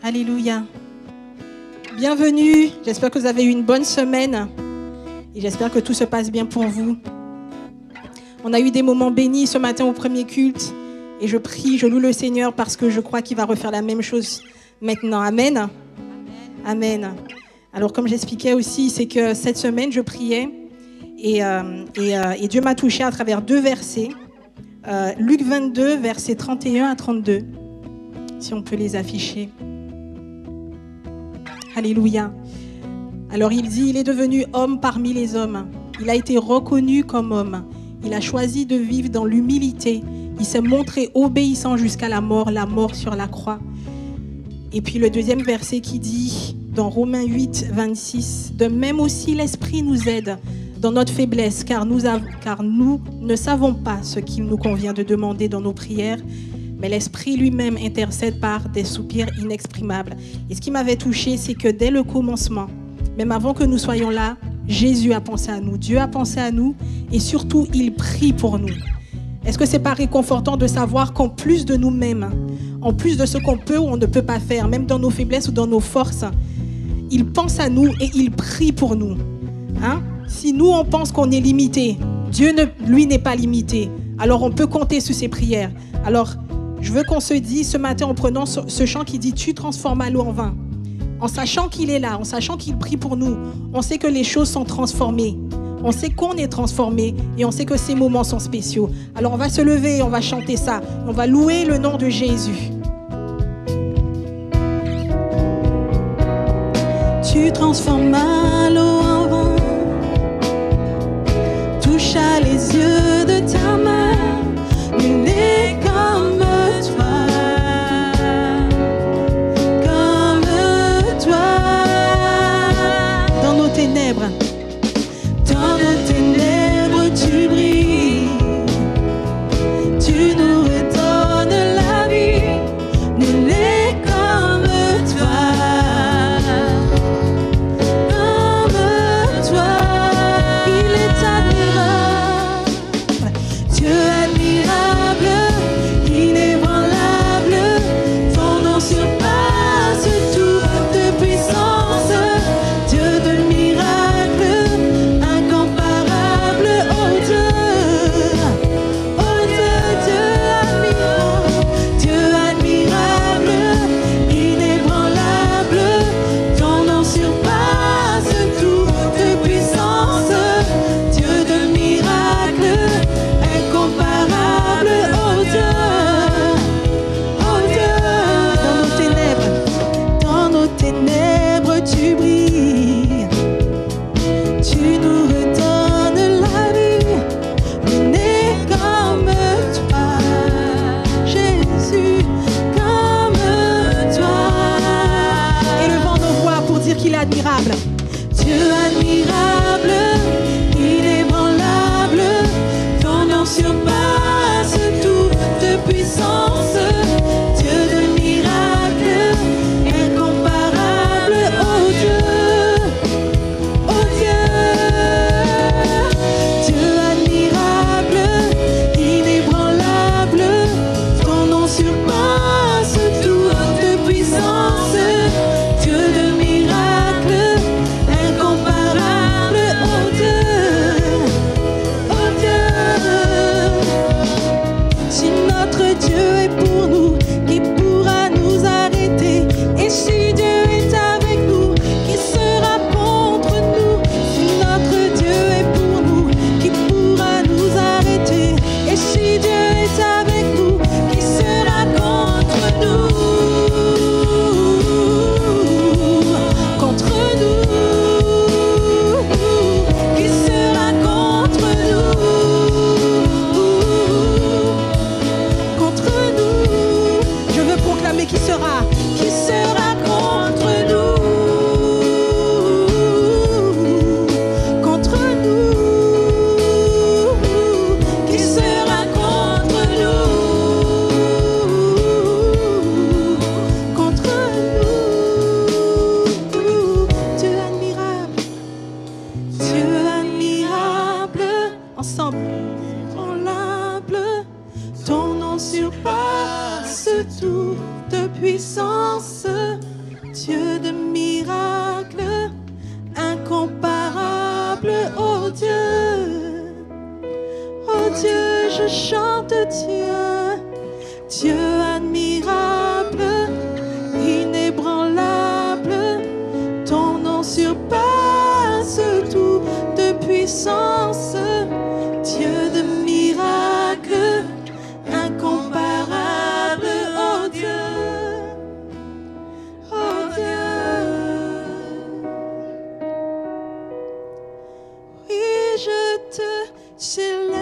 Alléluia. Bienvenue. J'espère que vous avez eu une bonne semaine et j'espère que tout se passe bien pour vous. On a eu des moments bénis ce matin au premier culte et je prie, je loue le Seigneur parce que je crois qu'il va refaire la même chose maintenant. Amen. Amen. Alors comme j'expliquais aussi, c'est que cette semaine je priais et Dieu m'a touché à travers deux versets. Luc 22, versets 31 à 32. Si on peut les afficher. Alléluia. Alors il dit, il est devenu homme parmi les hommes. Il a été reconnu comme homme. Il a choisi de vivre dans l'humilité. Il s'est montré obéissant jusqu'à la mort sur la croix. Et puis le deuxième verset qui dit, dans Romains 8, 26, de même aussi l'Esprit nous aide dans notre faiblesse, car nous ne savons pas ce qu'il nous convient de demander dans nos prières, mais l'Esprit lui-même intercède par des soupirs inexprimables. Et ce qui m'avait touché, c'est que dès le commencement, même avant que nous soyons là, Jésus a pensé à nous, Dieu a pensé à nous, et surtout, il prie pour nous. Est-ce que c'est pas réconfortant de savoir qu'en plus de nous-mêmes, en plus de ce qu'on peut ou on ne peut pas faire, même dans nos faiblesses ou dans nos forces, il pense à nous et il prie pour nous. Hein? Si nous, on pense qu'on est limité, Dieu, lui, n'est pas limité. Alors, on peut compter sur ses prières. Alors, je veux qu'on se dise ce matin en prenant ce chant qui dit « Tu transformes l'eau en vin ». En sachant qu'il est là, en sachant qu'il prie pour nous, on sait que les choses sont transformées. On sait qu'on est transformé et on sait que ces moments sont spéciaux. Alors, on va se lever, on va chanter ça. On va louer le nom de Jésus. Tu transformes l'eau en vin, touche à les yeux de ta main, nul n'est comme toi, dans nos ténèbres. Dans nos ténèbres tu brilles, tu nous redonnes la vie, nul n'est comme toi, il est admirable, Dieu admirable, inébranlable, ton nom surpasse toute puissance, Dieu de miracles, incomparable, oh Dieu, Dieu admirable, inébranlable, ton nom surpasse toute puissance, Dieu de miracles, incomparable, oh Dieu, dans nos ténèbres tu brilles, tu nous redonnes la vie, on est comme toi, Jésus, comme toi. Élevons nos voix pour dire qu'il est admirable. Dieu admirable, inébranlable, ton nom surpasse toute puissance, Dieu de miracles, incomparable, oh Dieu, Dieu admirable, inébranlable, ton nom surpasse toute puissance, Dieu de miracles, incomparable, oh Dieu, si notre Dieu est pour nous, qui pourra nous arrêter? Et si Dieu est avec nous, qui sera contre nous? Si notre Dieu est pour nous, qui pourra nous arrêter? Et si Dieu est avec nous, qui sera contre nous? Contre nous, qui sera contre nous? Contre nous, je veux proclamer qui sera contre nous? Contre nous, qui sera contre nous? Contre nous, Dieu admirable, ensemble, ton nom surpasse toute puissance, Dieu de miracles, incomparable, oh Dieu. Oh Dieu, je chante Dieu, Dieu admirable, inébranlable, ton nom surpasse tout de puissance. Dieu de miracles, incomparable, oh Dieu, oh Dieu. Oui, je te célèbre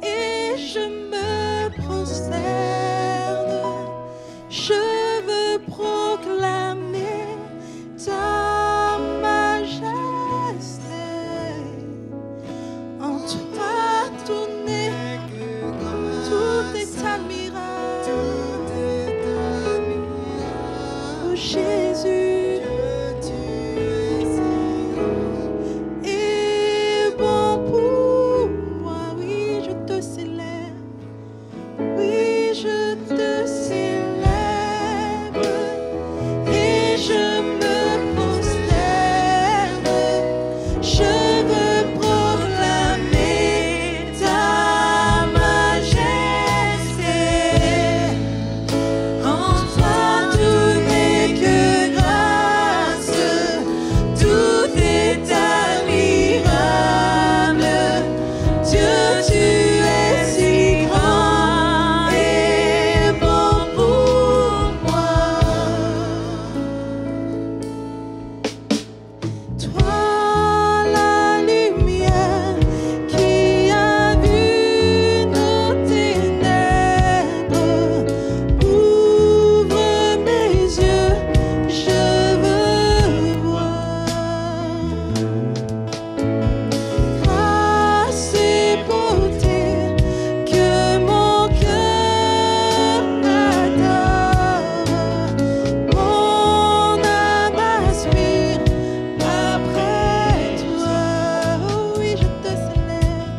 et je me prosterne. Je veux proclamer ta majesté. En toi tout n'est tout est admirable. Oh Jésus, est bon pour moi. Oui, je te célèbre. Oui, je te célèbre et je me prosterne. Je veux proclamer ta majesté. En toi tout n'est que grâce, tout est admirable. Dieu, tu es si grand et bon pour moi. Toi, la lumière qui a vu nos ténèbres, ouvre mes yeux, je veux voir. Grâce et beauté que mon cœur adore, mon âme aspire après toi. Oh oui, je te célèbre.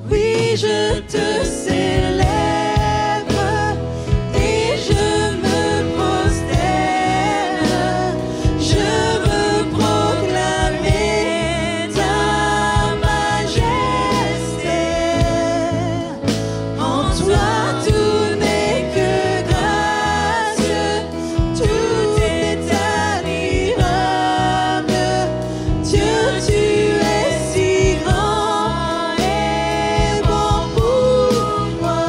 Oui, je te célèbre et je me prosterne. Je veux proclamer ta majesté. En toi tout n'est que grâce, tout est admirable. Dieu, tu es si grand et bon pour moi.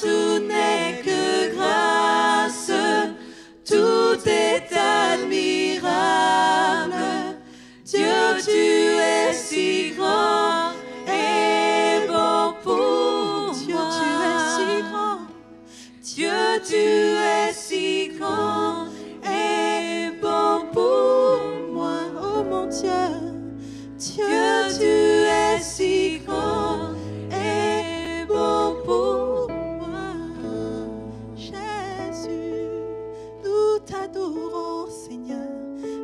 tout n'est que grâce, tout est admirable. Dieu, tu es si grand et bon pour Dieu, moi. tu es si grand. Dieu, tu es si grand et bon pour moi. Oh mon Dieu, Dieu, tu es si grand et bon pour moi. Jésus, nous t'adorons, Seigneur.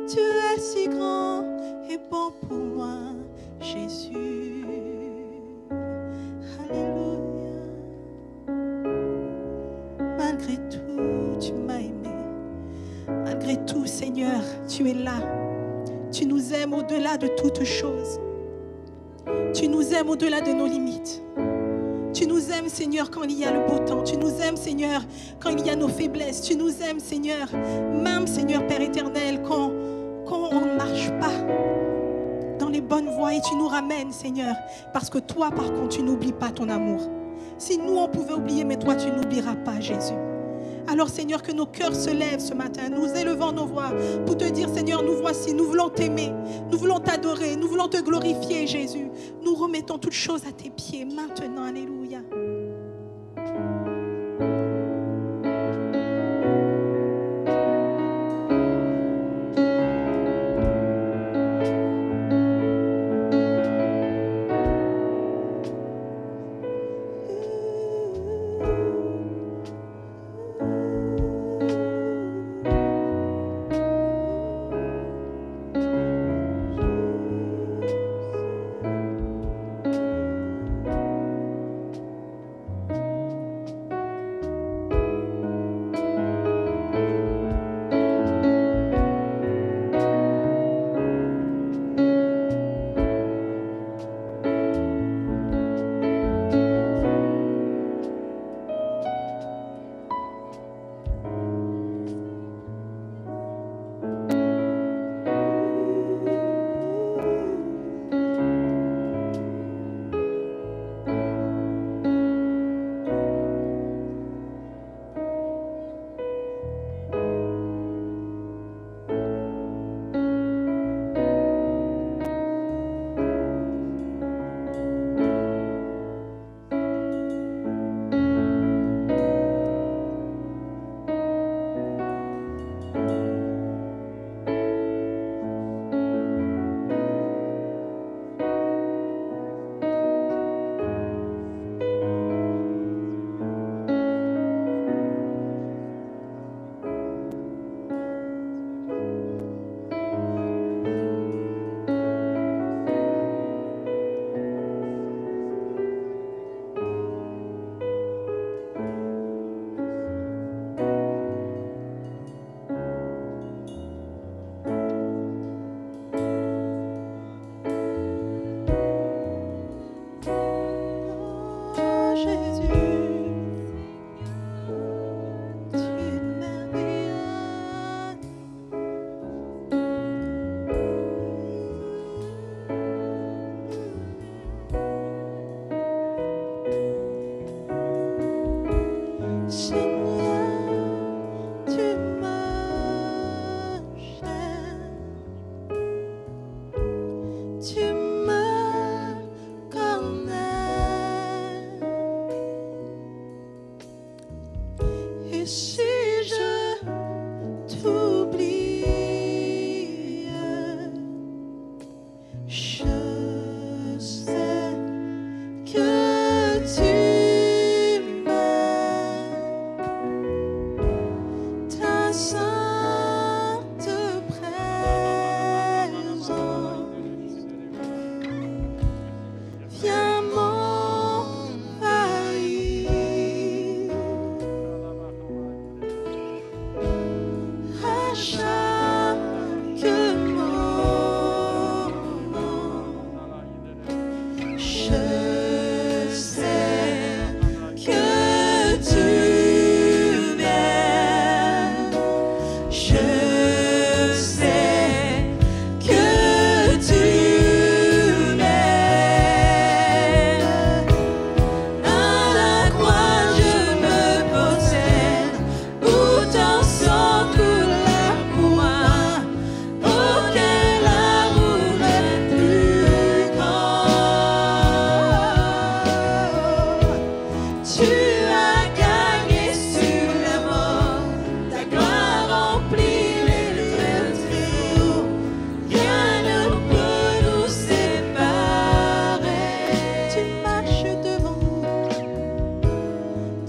Tu es si grand et bon pour moi, Jésus. Alléluia. Malgré tout, tu m'as aimé. Malgré tout, Seigneur, tu es là. Tu nous aimes au-delà de toutes choses. Tu nous aimes au-delà de nos limites. Tu nous aimes, Seigneur, quand il y a le beau temps. Tu nous aimes, Seigneur, quand il y a nos faiblesses. Tu nous aimes, Seigneur, même, Seigneur, Père éternel, quand on ne marche pas dans les bonnes voies et tu nous ramènes, Seigneur. Parce que toi, par contre, tu n'oublies pas ton amour. Si nous, on pouvait oublier, mais toi, tu n'oublieras pas, Jésus. Alors, Seigneur, que nos cœurs se lèvent ce matin, nous élevons nos voix pour te dire, Seigneur, nous voici, nous voulons t'aimer, nous voulons t'adorer, nous voulons te glorifier, Jésus. Nous remettons toutes choses à tes pieds maintenant, alléluia.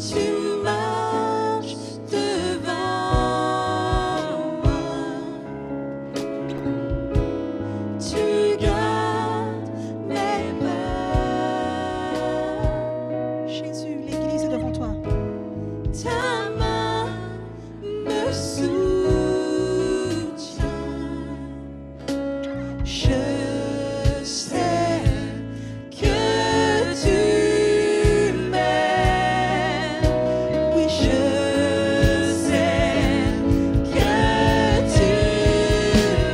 Tu marches devant moi. Tu gardes mes pas. Jésus, l'Église est devant toi. Ta main me soutient. Je sais que tu m'aimes. Oui, je sais que tu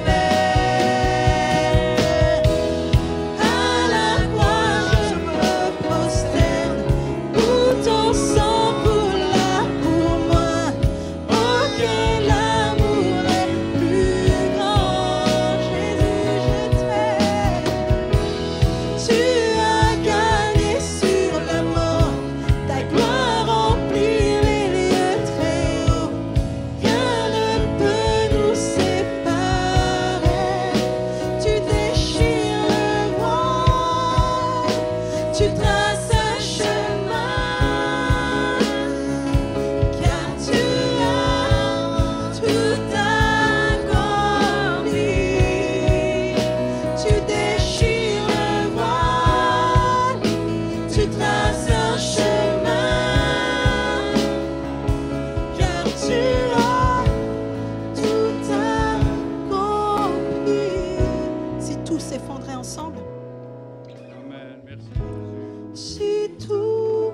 m'aimes. À la croix, je me prosterne. Où ton sang coula pour moi. Oh, quel amour est plus grand. Jésus, je t'aime. Tu as gagné sur la mort. Ta gloire remplit les lieux très hauts. Rien ne peut nous séparer. Tu déchires le voile. Tu traces un chemin. Car tu as tout accompli. Tu déchires le voile. Tu traces un chemin. Car tu as tout accompli. Si tout s'effondrait ensemble, Amen. Merci. Si tout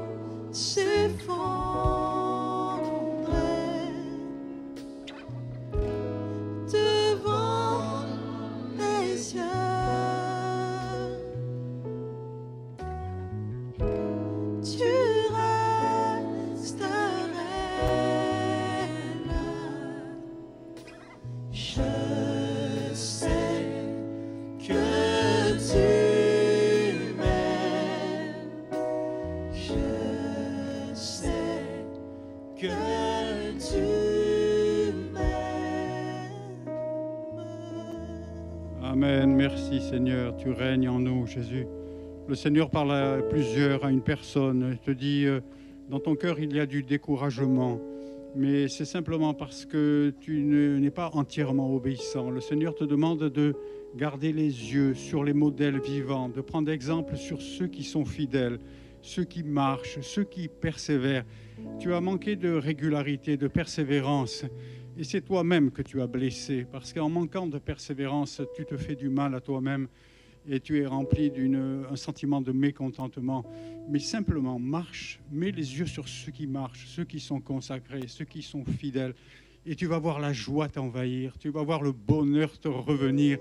s'effondrait devant les yeux, tu resterais là. Je sais que tu m'aimes. Je sais que tu m'aimes. Amen. Merci Seigneur. Tu règnes en nous, Jésus. Le Seigneur parle à plusieurs, à une personne. Il te dit, dans ton cœur, il y a du découragement. Mais c'est simplement parce que tu n'es pas entièrement obéissant. Le Seigneur te demande de garder les yeux sur les modèles vivants, de prendre exemple sur ceux qui sont fidèles, ceux qui marchent, ceux qui persévèrent. Tu as manqué de régularité, de persévérance. Et c'est toi-même que tu as blessé, parce qu'en manquant de persévérance, tu te fais du mal à toi-même et tu es rempli d'un sentiment de mécontentement. Mais simplement, marche, mets les yeux sur ceux qui marchent, ceux qui sont consacrés, ceux qui sont fidèles. Et tu vas voir la joie t'envahir, tu vas voir le bonheur te revenir.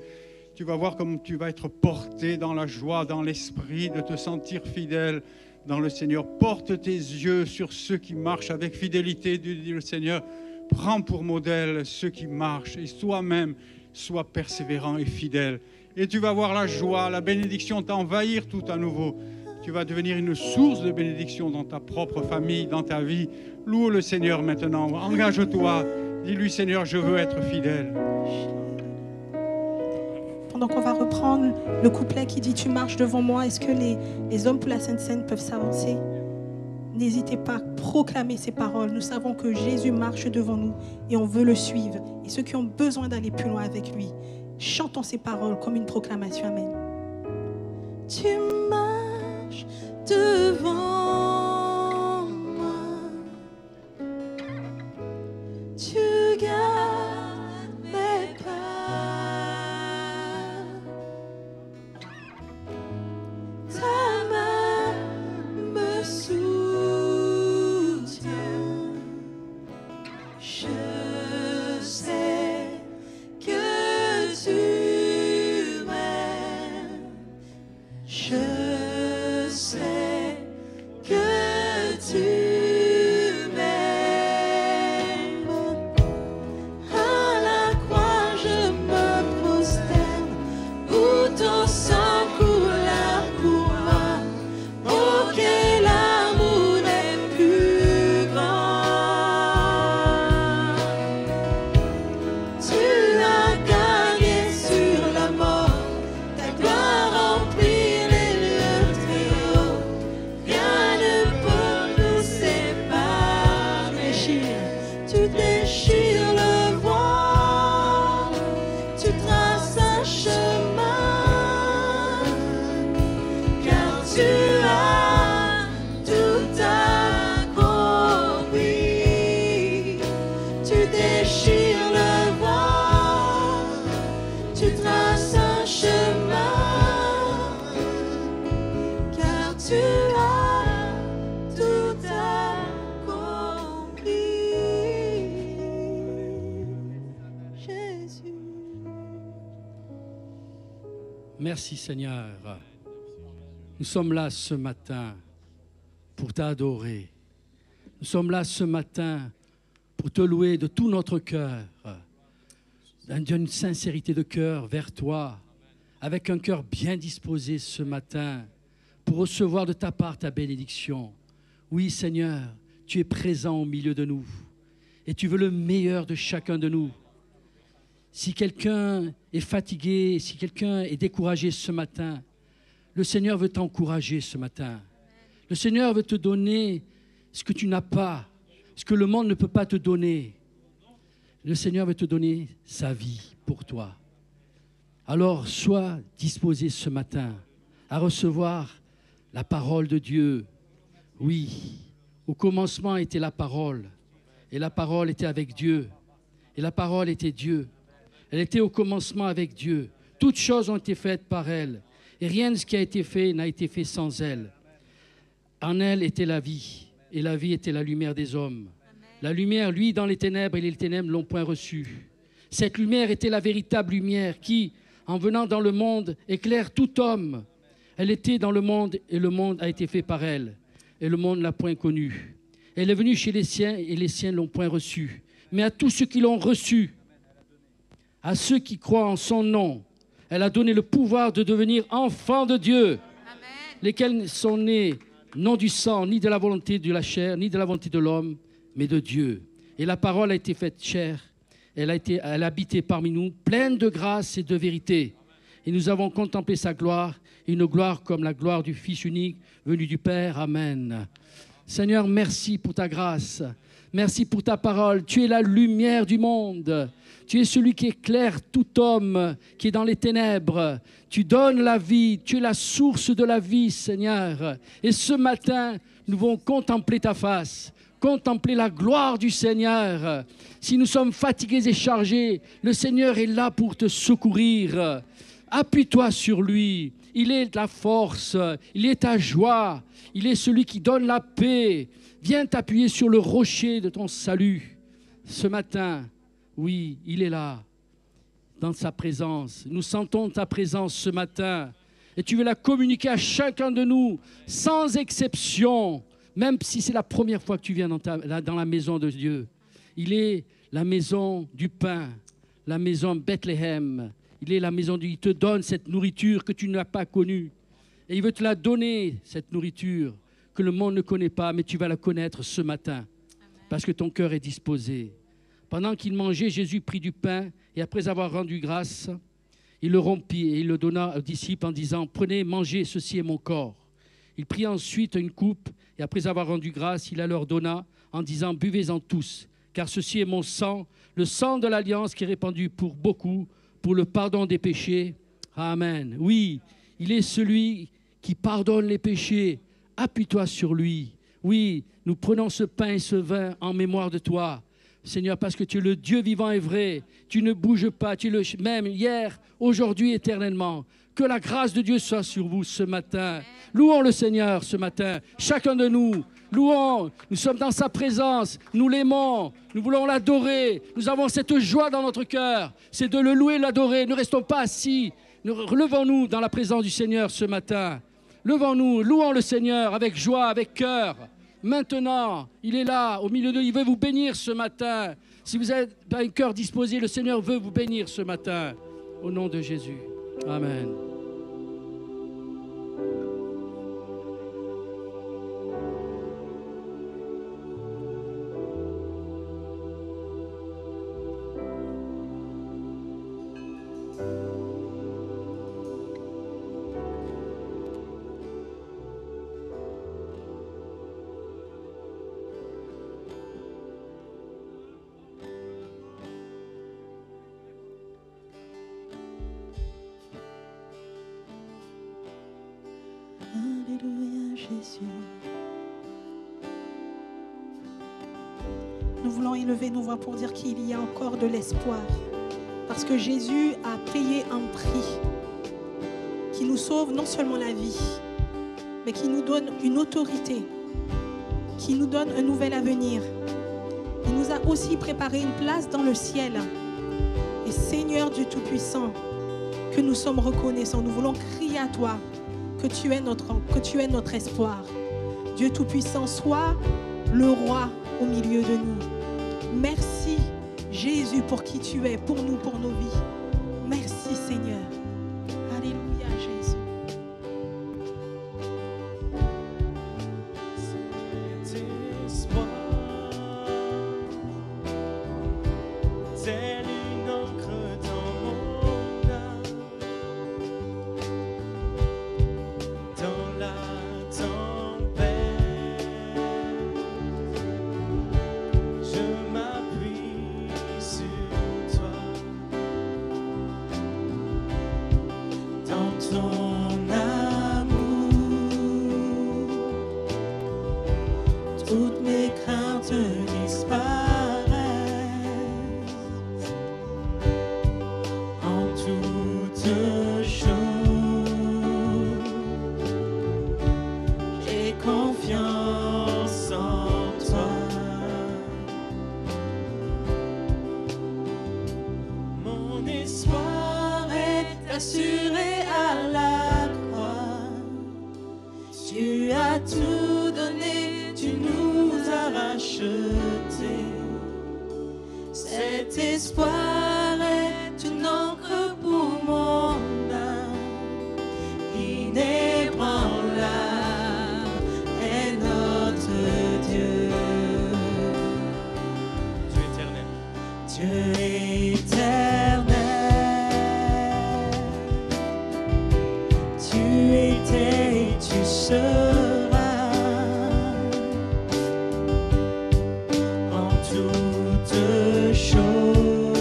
Tu vas voir comme tu vas être porté dans la joie, dans l'esprit, de te sentir fidèle dans le Seigneur. Porte tes yeux sur ceux qui marchent avec fidélité, dit le Seigneur. Prends pour modèle ceux qui marchent et toi-même, sois persévérant et fidèle. Et tu vas voir la joie, la bénédiction t'envahir tout à nouveau. Tu vas devenir une source de bénédiction dans ta propre famille, dans ta vie. Loue le Seigneur maintenant. Engage-toi. Dis-lui, Seigneur, je veux être fidèle. pendant qu'on va reprendre le couplet qui dit « Tu marches devant moi », est-ce que les hommes pour la Sainte Seine peuvent s'avancer? N'hésitez pas à proclamer ces paroles. Nous savons que Jésus marche devant nous et on veut le suivre. Et ceux qui ont besoin d'aller plus loin avec lui, chantons ces paroles comme une proclamation. Amen. Tu marches devant moi, tu gardes mes pas, ta main me soutient, je sais que tu m'aimes. Je sais Merci Seigneur. Nous sommes là ce matin pour t'adorer. Nous sommes là ce matin pour te louer de tout notre cœur, d'une sincérité de cœur vers toi, avec un cœur bien disposé ce matin pour recevoir de ta part ta bénédiction. Oui Seigneur, tu es présent au milieu de nous et tu veux le meilleur de chacun de nous. Si quelqu'un est fatigué, si quelqu'un est découragé ce matin, le Seigneur veut t'encourager ce matin. Le Seigneur veut te donner ce que tu n'as pas, ce que le monde ne peut pas te donner. Le Seigneur veut te donner sa vie pour toi. Alors, sois disposé ce matin à recevoir la parole de Dieu. Oui, au commencement était la parole, et la parole était avec Dieu, et la parole était Dieu. Elle était au commencement avec Dieu. Toutes choses ont été faites par elle, et rien de ce qui a été fait n'a été fait sans elle. En elle était la vie, et la vie était la lumière des hommes. La lumière, lui, dans les ténèbres, et les ténèbres ne l'ont point reçue. Cette lumière était la véritable lumière qui, en venant dans le monde, éclaire tout homme. Elle était dans le monde, et le monde a été fait par elle, et le monde ne l'a point connue. Elle est venue chez les siens, et les siens ne l'ont point reçue. Mais à tous ceux qui l'ont reçue, à ceux qui croient en son nom, elle a donné le pouvoir de devenir enfants de Dieu, lesquels sont nés non du sang, ni de la volonté de la chair, ni de la volonté de l'homme, mais de Dieu. Et la parole a été faite chair, elle a habité parmi nous, pleine de grâce et de vérité. Et nous avons contemplé sa gloire, une gloire comme la gloire du Fils unique, venu du Père. Amen. Seigneur, merci pour ta grâce. Merci pour ta parole. Tu es la lumière du monde. Tu es celui qui éclaire tout homme qui est dans les ténèbres. Tu donnes la vie. Tu es la source de la vie, Seigneur. Et ce matin, nous voulons contempler ta face, contempler la gloire du Seigneur. Si nous sommes fatigués et chargés, le Seigneur est là pour te secourir. Appuie-toi sur lui. Il est ta force, il est ta joie, il est celui qui donne la paix. Viens t'appuyer sur le rocher de ton salut. Ce matin, oui, il est là, dans sa présence. Nous sentons ta présence ce matin. Et tu veux la communiquer à chacun de nous, sans exception, même si c'est la première fois que tu viens dans la maison de Dieu. Il est la maison du pain, la maison Bethléem. Il est la maison il te donne cette nourriture que tu n'as pas connue. Et il veut te la donner, cette nourriture que le monde ne connaît pas, mais tu vas la connaître ce matin. Amen. Parce que ton cœur est disposé. Pendant qu'il mangeait, Jésus prit du pain et après avoir rendu grâce, il le rompit et il le donna aux disciples en disant « Prenez, mangez, ceci est mon corps ». Il prit ensuite une coupe et après avoir rendu grâce, il la leur donna en disant « Buvez-en tous, car ceci est mon sang, le sang de l'alliance qui est répandu pour beaucoup, pour le pardon des péchés. » Amen. Oui, il est celui qui pardonne les péchés. Appuie-toi sur lui. Oui, nous prenons ce pain et ce vin en mémoire de toi, Seigneur, parce que tu es le Dieu vivant et vrai. Tu ne bouges pas, tu es le même hier, aujourd'hui, éternellement. Que la grâce de Dieu soit sur vous ce matin. Louons le Seigneur ce matin, chacun de nous. Louons, nous sommes dans sa présence, nous l'aimons, nous voulons l'adorer. Nous avons cette joie dans notre cœur, c'est de le louer, l'adorer. Ne restons pas assis, levons-nous dans la présence du Seigneur ce matin. Levons-nous, louons le Seigneur avec joie, avec cœur. Maintenant, il est là, au milieu de nous, il veut vous bénir ce matin. Si vous avez un cœur disposé, le Seigneur veut vous bénir ce matin. Au nom de Jésus. Amen. Alléluia, Jésus. Nous voulons élever nos voix pour dire qu'il y a encore de l'espoir. Parce que Jésus a payé un prix qui nous sauve non seulement la vie, mais qui nous donne une autorité, qui nous donne un nouvel avenir. Il nous a aussi préparé une place dans le ciel. Et Seigneur Dieu Tout-Puissant, que nous sommes reconnaissants. Nous voulons crier à toi que tu es notre espoir. Dieu Tout-Puissant, sois le roi au milieu de nous. Merci Jésus pour qui tu es, pour nous, pour nos vies. Merci Seigneur. Alléluia Jésus. Telle une encre dans mon âme, dans la tempête, je m'appuie sur toi. Dans ton amour, toutes mes craintes disparaissent. Assuré à la croix, tu as tout donné, tu nous as rachetés. Cet espoir est une encre pour mon âme, inébranlable est notre Dieu. Dieu éternel. Dieu éternel. Tu seras en toutes choses.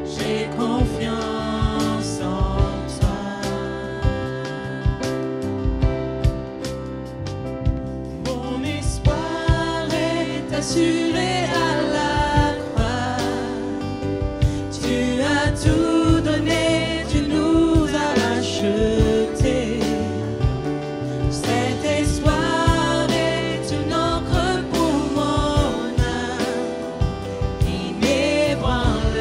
J'ai confiance en toi. Mon espoir est assuré à la croix. Tu as tout donné, tu nous as rachetés. Cet espoir est une encre pour mon âme, inébranlable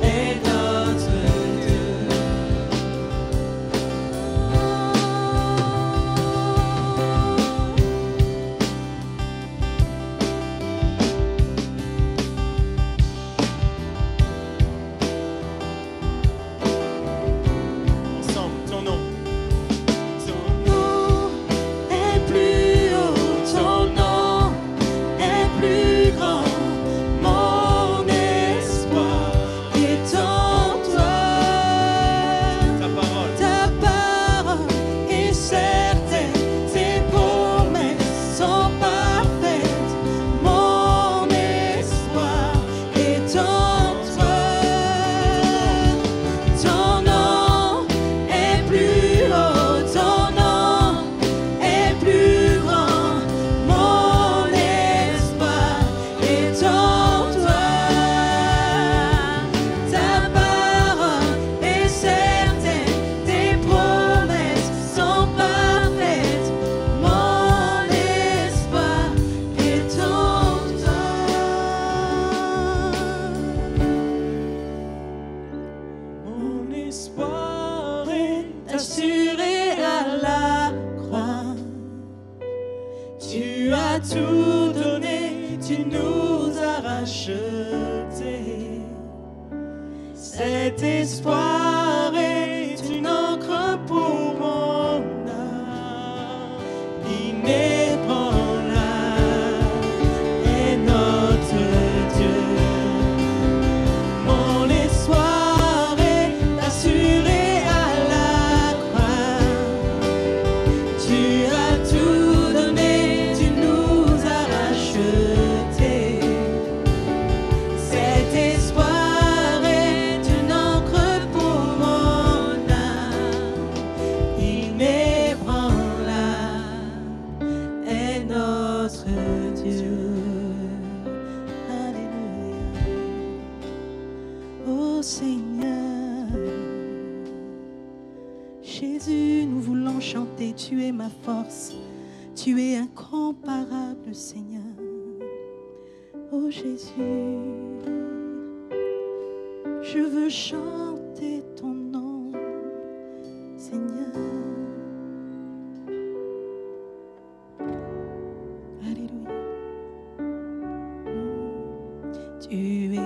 est notre Dieu. Ensemble, ton nom. Ton nom est plus haut, ton nom est plus grand. Mon espoir est en toi. Ta parole est certaine, tes promesses sont parfaites. Mon espoir est en toi. Ton nom est plus haut, ton nom est plus grand. Mon espoir est en toi. Ta parole est certaine, tes promesses sont parfaites. Mon espoir est en toi. Mon espoir est assuré à la croix. Tu as tout donné, tu nous as rachetés. Cet espoir est une encre pour mon âme, inébranlable est notre Dieu. Mon espoir est assuré à la croix. Tu as tout donné, tu nous as rachetés. Cet espoir est une encre pour mon âme, inébranlable est notre Dieu. Alléluia. Ô Seigneur, Jésus, nous voulons chanter, tu es ma force, tu es incomparable Seigneur. Ô Jésus, Je veux chanter ton nom, Seigneur. Alléluia. Tu es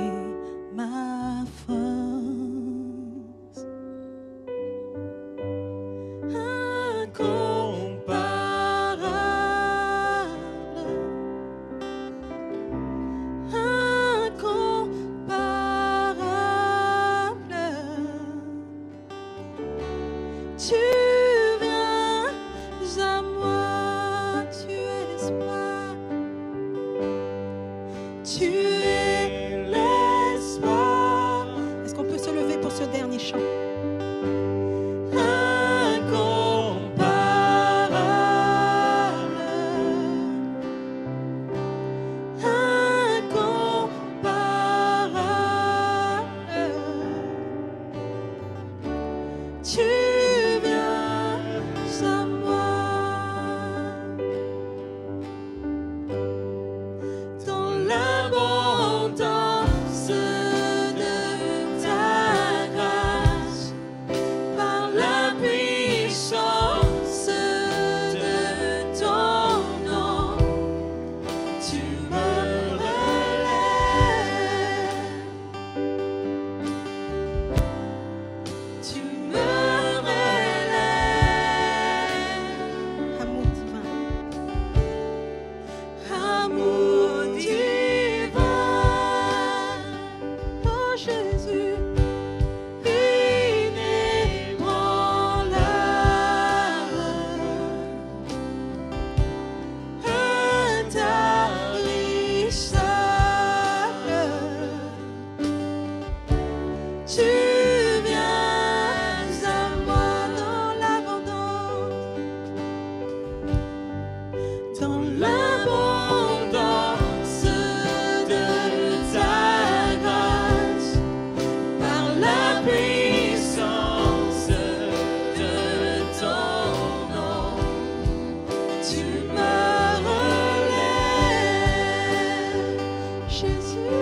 ma force, incomparable, incomparable. Tu viens à moi, tu es l'espoir, tu es l'espoir. Est-ce qu'on peut se lever pour ce dernier chant? Tu viens à moi, dans l'abondance de ta grâce, par la puissance de ton nom, tu me relèves. Tu me relèves, Amour divin. amour divin, oh Jésus, inébranlable, intarissable. Tu viens à moi dans l'abondance de ta grâce, par la puissance de ton nom, tu me relèves, Jésus.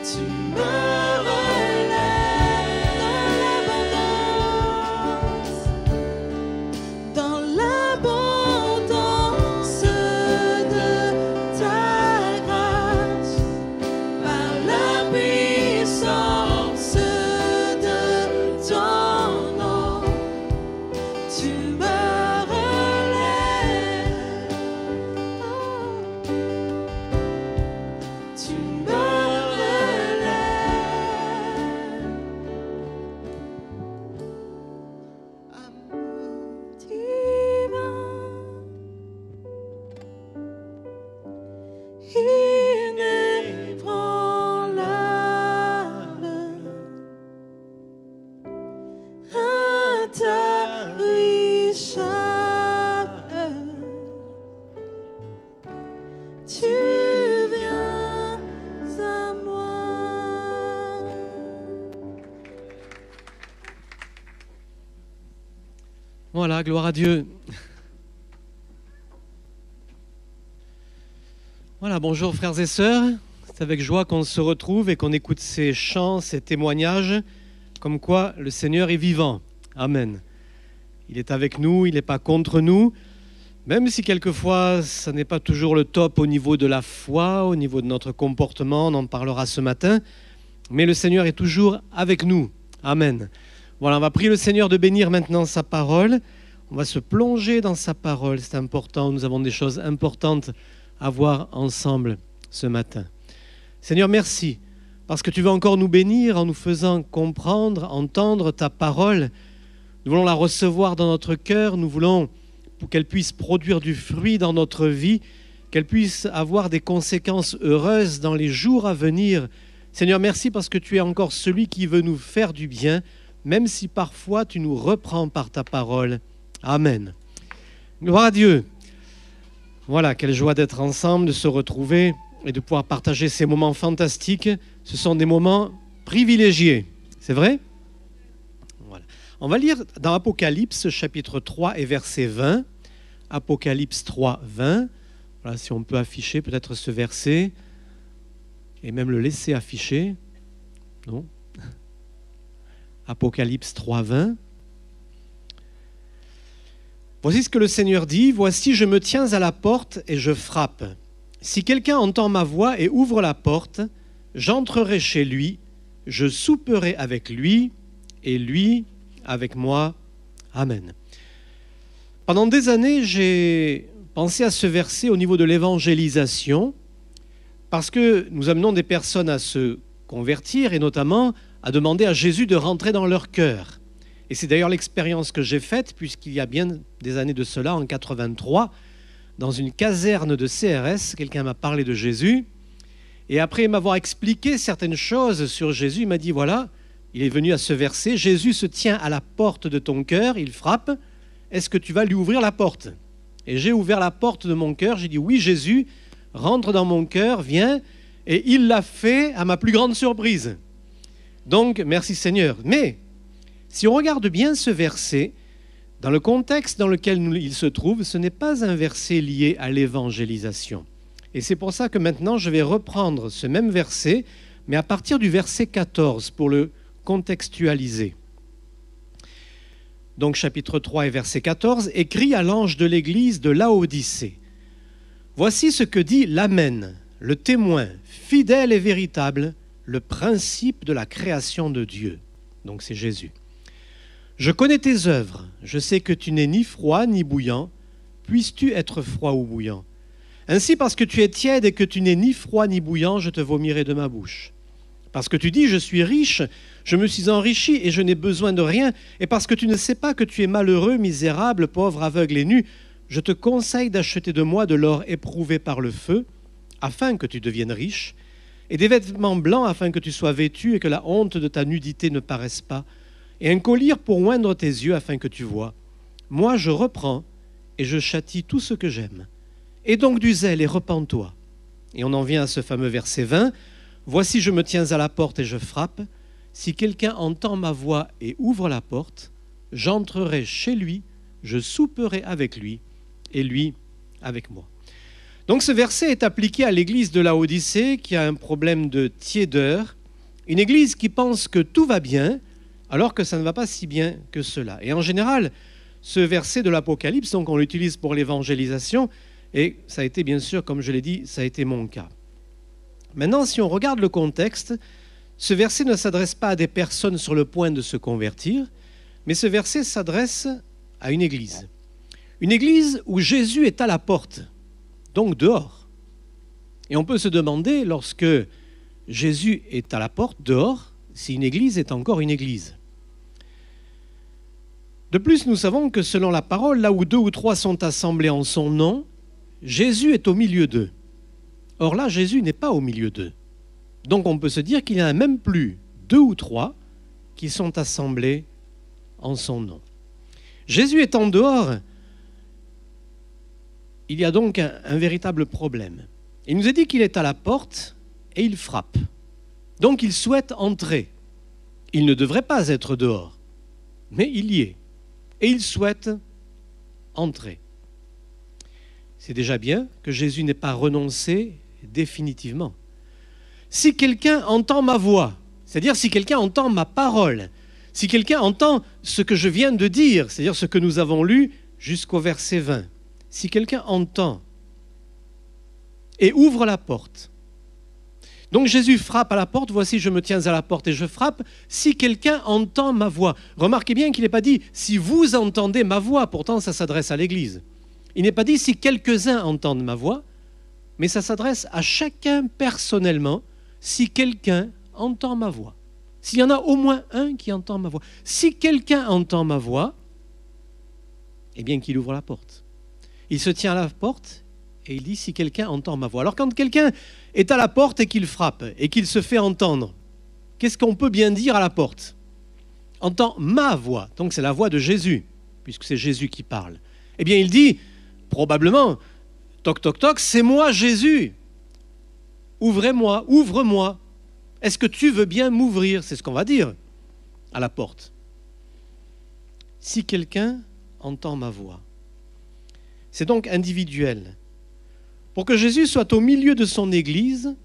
Tu me relèves dans l'abondance de ta grâce, par la puissance de ton nom, tu me relèves. Tu me relèves, amour divin, inébranlable, intarissable. Tu viens à moi. Voilà, gloire à Dieu. Voilà, bonjour frères et sœurs. C'est avec joie qu'on se retrouve et qu'on écoute ces chants, ces témoignages, comme quoi le Seigneur est vivant. Amen. Il est avec nous, il n'est pas contre nous, même si quelquefois ça n'est pas toujours le top au niveau de la foi, au niveau de notre comportement, on en parlera ce matin, mais le Seigneur est toujours avec nous. Amen. Voilà, on va prier le Seigneur de bénir maintenant sa parole. On va se plonger dans sa parole, c'est important. Nous avons des choses importantes à voir ensemble ce matin. Seigneur, merci, parce que tu veux encore nous bénir en nous faisant comprendre, entendre ta parole. Nous voulons la recevoir dans notre cœur, nous voulons pour qu'elle puisse produire du fruit dans notre vie, qu'elle puisse avoir des conséquences heureuses dans les jours à venir. Seigneur, merci parce que tu es encore celui qui veut nous faire du bien, même si parfois tu nous reprends par ta parole. Amen. Gloire à Dieu. Voilà, quelle joie d'être ensemble, de se retrouver et de pouvoir partager ces moments fantastiques. Ce sont des moments privilégiés. C'est vrai ? Voilà. On va lire dans Apocalypse, chapitre 3 et verset 20. Apocalypse 3, 20. Voilà, si on peut afficher peut-être ce verset et même le laisser afficher. Non? Apocalypse 3, 20. Voici ce que le Seigneur dit, « Voici, je me tiens à la porte et je frappe. Si quelqu'un entend ma voix et ouvre la porte, j'entrerai chez lui, je souperai avec lui et lui avec moi. Amen. » Pendant des années, j'ai pensé à ce verset au niveau de l'évangélisation, parce que nous amenons des personnes à se convertir et notamment à demander à Jésus de rentrer dans leur cœur. Et c'est d'ailleurs l'expérience que j'ai faite, puisqu'il y a bien des années de cela, en 83, dans une caserne de CRS, quelqu'un m'a parlé de Jésus. Et après m'avoir expliqué certaines choses sur Jésus, il m'a dit, voilà, il est venu à ce verset, Jésus se tient à la porte de ton cœur, il frappe, est-ce que tu vas lui ouvrir la porte? Et j'ai ouvert la porte de mon cœur, j'ai dit, oui Jésus, rentre dans mon cœur, viens, et il l'a fait à ma plus grande surprise. Donc, merci Seigneur. Mais, si on regarde bien ce verset, dans le contexte dans lequel il se trouve, ce n'est pas un verset lié à l'évangélisation. Et c'est pour ça que maintenant, je vais reprendre ce même verset, mais à partir du verset 14, pour le contextualiser. Donc, chapitre 3 et verset 14, « Écrit à l'ange de l'église de Laodicée. Voici ce que dit l'Amen, le témoin, fidèle et véritable, le principe de la création de Dieu. » Donc, c'est Jésus. Je connais tes œuvres, je sais que tu n'es ni froid ni bouillant. Puisses-tu être froid ou bouillant? Ainsi, parce que tu es tiède et que tu n'es ni froid ni bouillant, je te vomirai de ma bouche. Parce que tu dis, je suis riche, je me suis enrichi et je n'ai besoin de rien, et parce que tu ne sais pas que tu es malheureux, misérable, pauvre, aveugle et nu, je te conseille d'acheter de moi de l'or éprouvé par le feu, afin que tu deviennes riche, et des vêtements blancs afin que tu sois vêtu et que la honte de ta nudité ne paraisse pas, et un collier pour oindre tes yeux afin que tu vois. Moi, je reprends et je châtie tout ce que j'aime. Et donc du zèle et repens-toi. Et on en vient à ce fameux verset 20. Voici, je me tiens à la porte et je frappe. Si quelqu'un entend ma voix et ouvre la porte, j'entrerai chez lui, je souperai avec lui et lui avec moi. Donc ce verset est appliqué à l'église de Laodicée qui a un problème de tiédeur, une église qui pense que tout va bien, alors que ça ne va pas si bien que cela. Et en général, ce verset de l'Apocalypse, donc on l'utilise pour l'évangélisation, et ça a été bien sûr, comme je l'ai dit, ça a été mon cas. Maintenant, si on regarde le contexte, ce verset ne s'adresse pas à des personnes sur le point de se convertir, mais ce verset s'adresse à une église. Une église où Jésus est à la porte, donc dehors. Et on peut se demander, lorsque Jésus est à la porte, dehors, si une église est encore une église. De plus, nous savons que selon la parole, là où 2 ou 3 sont assemblés en son nom, Jésus est au milieu d'eux. Or là, Jésus n'est pas au milieu d'eux. Donc on peut se dire qu'il y en a même plus 2 ou 3 qui sont assemblés en son nom. Jésus étant dehors, il y a donc un véritable problème. Il nous est dit qu'il est à la porte et il frappe. Donc il souhaite entrer. Il ne devrait pas être dehors, mais il y est. Et il souhaite entrer. C'est déjà bien que Jésus n'ait pas renoncé définitivement. Si quelqu'un entend ma voix, c'est-à-dire si quelqu'un entend ma parole, si quelqu'un entend ce que je viens de dire, c'est-à-dire ce que nous avons lu jusqu'au verset 20, si quelqu'un entend et ouvre la porte, donc Jésus frappe à la porte, voici je me tiens à la porte et je frappe, si quelqu'un entend ma voix. Remarquez bien qu'il n'est pas dit si vous entendez ma voix, pourtant ça s'adresse à l'Église. Il n'est pas dit si quelques-uns entendent ma voix, mais ça s'adresse à chacun personnellement, si quelqu'un entend ma voix. S'il y en a au moins un qui entend ma voix. Si quelqu'un entend ma voix, eh bien qu'il ouvre la porte. Il se tient à la porte et il dit si quelqu'un entend ma voix. Alors quand quelqu'un est à la porte et qu'il frappe et qu'il se fait entendre, qu'est-ce qu'on peut bien dire à la porte? Entend ma voix, donc c'est la voix de Jésus, puisque c'est Jésus qui parle. Eh bien il dit probablement, toc toc toc, c'est moi Jésus. Ouvrez-moi, ouvre-moi. Est-ce que tu veux bien m'ouvrir? C'est ce qu'on va dire à la porte. Si quelqu'un entend ma voix. C'est donc individuel. Pour que Jésus soit au milieu de son Église,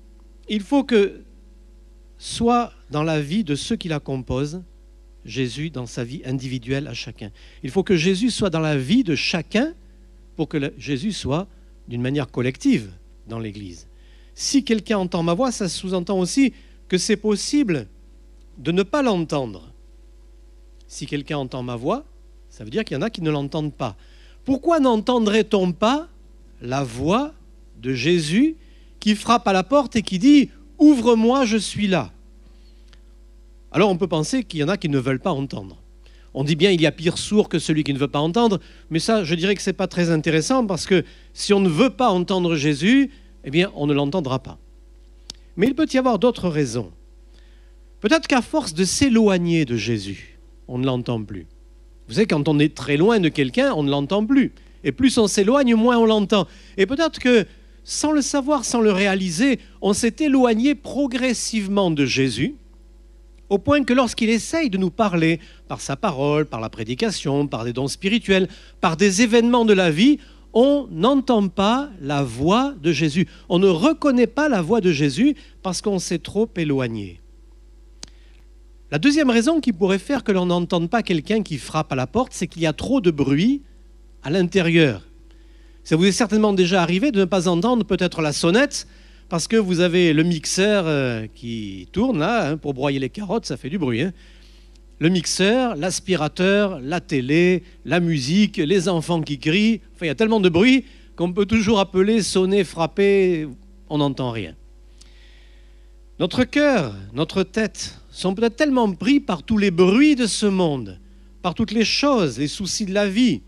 il faut que soit dans la vie de ceux qui la composent, Jésus dans sa vie individuelle à chacun. Il faut que Jésus soit dans la vie de chacun pour que Jésus soit d'une manière collective dans l'Église. Si quelqu'un entend ma voix, ça sous-entend aussi que c'est possible de ne pas l'entendre. Si quelqu'un entend ma voix, ça veut dire qu'il y en a qui ne l'entendent pas. Pourquoi n'entendrait-on pas la voix de Jésus qui frappe à la porte et qui dit « Ouvre-moi, je suis là ». Alors on peut penser qu'il y en a qui ne veulent pas entendre. On dit bien il y a pire sourd que celui qui ne veut pas entendre, mais ça je dirais que ce n'est pas très intéressant parce que si on ne veut pas entendre Jésus, eh bien on ne l'entendra pas. Mais il peut y avoir d'autres raisons. Peut-être qu'à force de s'éloigner de Jésus, on ne l'entend plus. Vous savez, quand on est très loin de quelqu'un, on ne l'entend plus. Et plus on s'éloigne, moins on l'entend. Et peut-être que, sans le savoir, sans le réaliser, on s'est éloigné progressivement de Jésus, au point que lorsqu'il essaye de nous parler, par sa parole, par la prédication, par des dons spirituels, par des événements de la vie, on n'entend pas la voix de Jésus. On ne reconnaît pas la voix de Jésus parce qu'on s'est trop éloigné. La deuxième raison qui pourrait faire que l'on n'entende pas quelqu'un qui frappe à la porte, c'est qu'il y a trop de bruit à l'intérieur. Ça vous est certainement déjà arrivé de ne pas entendre peut-être la sonnette parce que vous avez le mixeur qui tourne là, pour broyer les carottes, ça fait du bruit. Le mixeur, l'aspirateur, la télé, la musique, les enfants qui crient. Enfin, il y a tellement de bruit qu'on peut toujours appeler, sonner, frapper, on n'entend rien. Notre cœur, notre tête sont peut-être tellement pris par tous les bruits de ce monde, par toutes les choses, les soucis de la vie,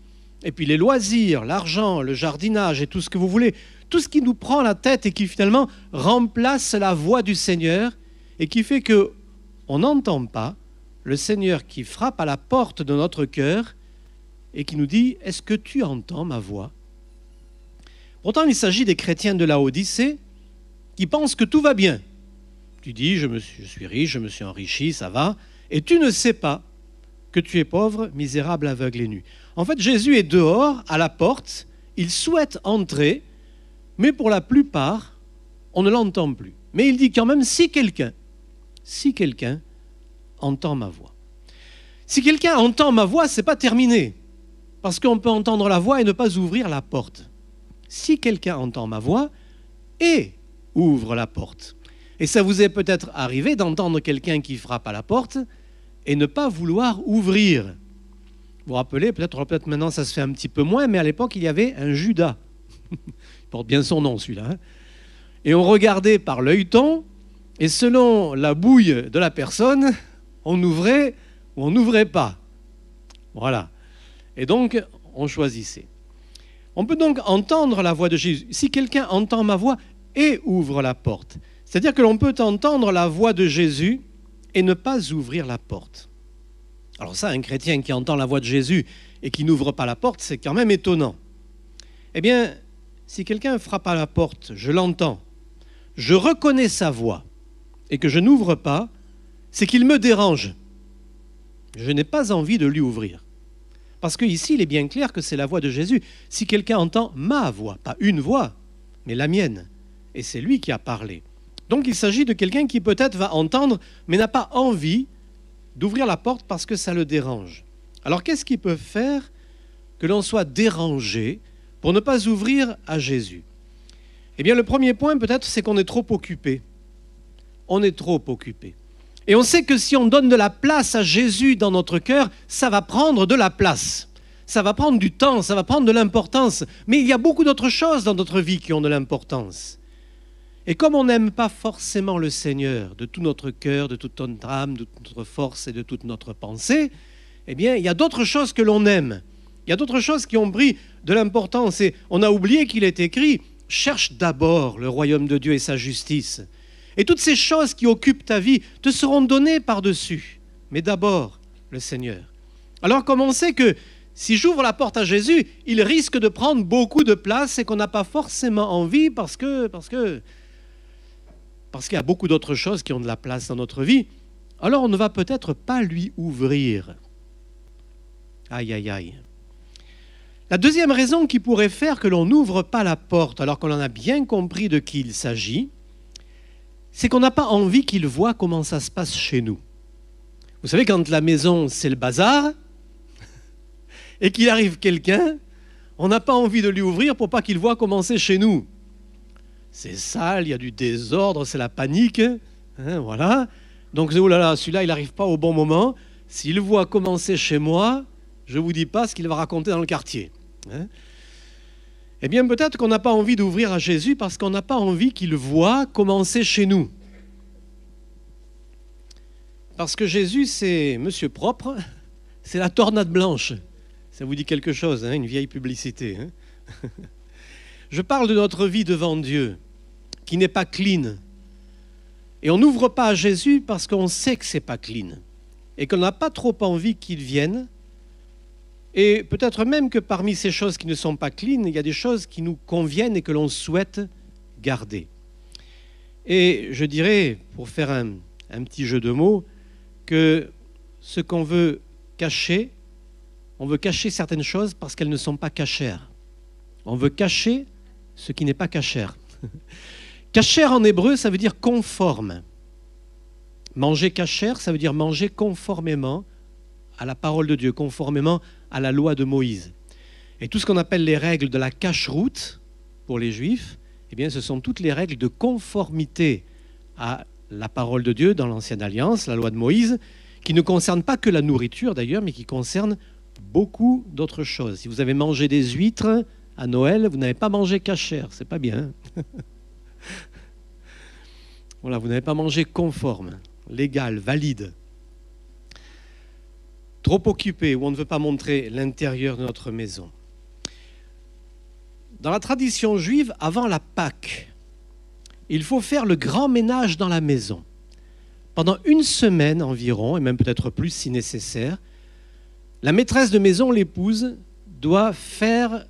et puis les loisirs, l'argent, le jardinage et tout ce que vous voulez, tout ce qui nous prend la tête et qui finalement remplace la voix du Seigneur et qui fait qu'on n'entend pas le Seigneur qui frappe à la porte de notre cœur et qui nous dit « Est-ce que tu entends ma voix ?» Pourtant, il s'agit des chrétiens de Laodicée qui pensent que tout va bien. Tu dis « je suis riche, je me suis enrichi, ça va », et tu ne sais pas que tu es pauvre, misérable, aveugle et nu. En fait, Jésus est dehors, à la porte, il souhaite entrer, mais pour la plupart, on ne l'entend plus. Mais il dit quand même, si quelqu'un entend ma voix. Si quelqu'un entend ma voix, ce n'est pas terminé, parce qu'on peut entendre la voix et ne pas ouvrir la porte. Si quelqu'un entend ma voix et ouvre la porte. Et ça vous est peut-être arrivé d'entendre quelqu'un qui frappe à la porte et ne pas vouloir ouvrir. Vous vous rappelez, peut-être maintenant ça se fait un petit peu moins, mais à l'époque il y avait un Judas. Il porte bien son nom celui-là. Et on regardait par l'œilleton, et selon la bouille de la personne, on ouvrait ou on n'ouvrait pas. Voilà. Et donc, on choisissait. On peut donc entendre la voix de Jésus. Si quelqu'un entend ma voix et ouvre la porte, c'est-à-dire que l'on peut entendre la voix de Jésus et ne pas ouvrir la porte. Alors ça, un chrétien qui entend la voix de Jésus et qui n'ouvre pas la porte, c'est quand même étonnant. Eh bien, si quelqu'un frappe à la porte, je l'entends, je reconnais sa voix et que je n'ouvre pas, c'est qu'il me dérange. Je n'ai pas envie de lui ouvrir. Parce qu'ici, il est bien clair que c'est la voix de Jésus. Si quelqu'un entend ma voix, pas une voix, mais la mienne, et c'est lui qui a parlé. Donc il s'agit de quelqu'un qui peut-être va entendre, mais n'a pas envie d'ouvrir la porte parce que ça le dérange. Alors qu'est-ce qui peut faire que l'on soit dérangé pour ne pas ouvrir à Jésus? Eh bien le premier point peut-être, c'est qu'on est trop occupé. On est trop occupé. Et on sait que si on donne de la place à Jésus dans notre cœur, ça va prendre de la place. Ça va prendre du temps, ça va prendre de l'importance. Mais il y a beaucoup d'autres choses dans notre vie qui ont de l'importance. Et comme on n'aime pas forcément le Seigneur de tout notre cœur, de toute notre âme, de toute notre force et de toute notre pensée, eh bien, il y a d'autres choses que l'on aime. Il y a d'autres choses qui ont pris de l'importance. Et on a oublié qu'il est écrit « Cherche d'abord le royaume de Dieu et sa justice ». Et toutes ces choses qui occupent ta vie te seront données par-dessus. Mais d'abord, le Seigneur. Alors, comme on sait que si j'ouvre la porte à Jésus, il risque de prendre beaucoup de place et qu'on n'a pas forcément envie parce qu'il y a beaucoup d'autres choses qui ont de la place dans notre vie, alors on ne va peut-être pas lui ouvrir. Aïe, aïe, aïe. La deuxième raison qui pourrait faire que l'on n'ouvre pas la porte alors qu'on en a bien compris de qui il s'agit, c'est qu'on n'a pas envie qu'il voit comment ça se passe chez nous. Vous savez, quand la maison, c'est le bazar, et qu'il arrive quelqu'un, on n'a pas envie de lui ouvrir pour pas qu'il voit comment c'est chez nous. C'est sale, il y a du désordre, c'est la panique. Hein, voilà. Donc, oh là là, celui-là, il n'arrive pas au bon moment. S'il voit comment c'est chez moi, je ne vous dis pas ce qu'il va raconter dans le quartier. Hein. Eh bien, peut-être qu'on n'a pas envie d'ouvrir à Jésus parce qu'on n'a pas envie qu'il voit comment c'est chez nous. Parce que Jésus, c'est Monsieur Propre, c'est la tornade blanche. Ça vous dit quelque chose, hein, une vieille publicité. Hein. Je parle de notre vie devant Dieu, qui n'est pas clean. Et on n'ouvre pas à Jésus parce qu'on sait que ce n'est pas clean. Et qu'on n'a pas trop envie qu'il vienne. Et peut-être même que parmi ces choses qui ne sont pas clean, il y a des choses qui nous conviennent et que l'on souhaite garder. Et je dirais, pour faire un petit jeu de mots, que ce qu'on veut cacher, on veut cacher certaines choses parce qu'elles ne sont pas cachères. On veut cacher ce qui n'est pas cachère. Cachère en hébreu, ça veut dire conforme. Manger cachère, ça veut dire manger conformément à la parole de Dieu, conformément à la loi de Moïse. Et tout ce qu'on appelle les règles de la cacheroute pour les Juifs, eh bien, ce sont toutes les règles de conformité à la parole de Dieu dans l'Ancienne Alliance, la loi de Moïse, qui ne concernent pas que la nourriture d'ailleurs, mais qui concernent beaucoup d'autres choses. Si vous avez mangé des huîtres à Noël, vous n'avez pas mangé cachère, c'est pas bien. Voilà, vous n'avez pas mangé conforme, légal, valide. Trop occupé, où on ne veut pas montrer l'intérieur de notre maison. Dans la tradition juive, avant la Pâque, il faut faire le grand ménage dans la maison. Pendant une semaine environ, et même peut-être plus si nécessaire, la maîtresse de maison, l'épouse, doit faire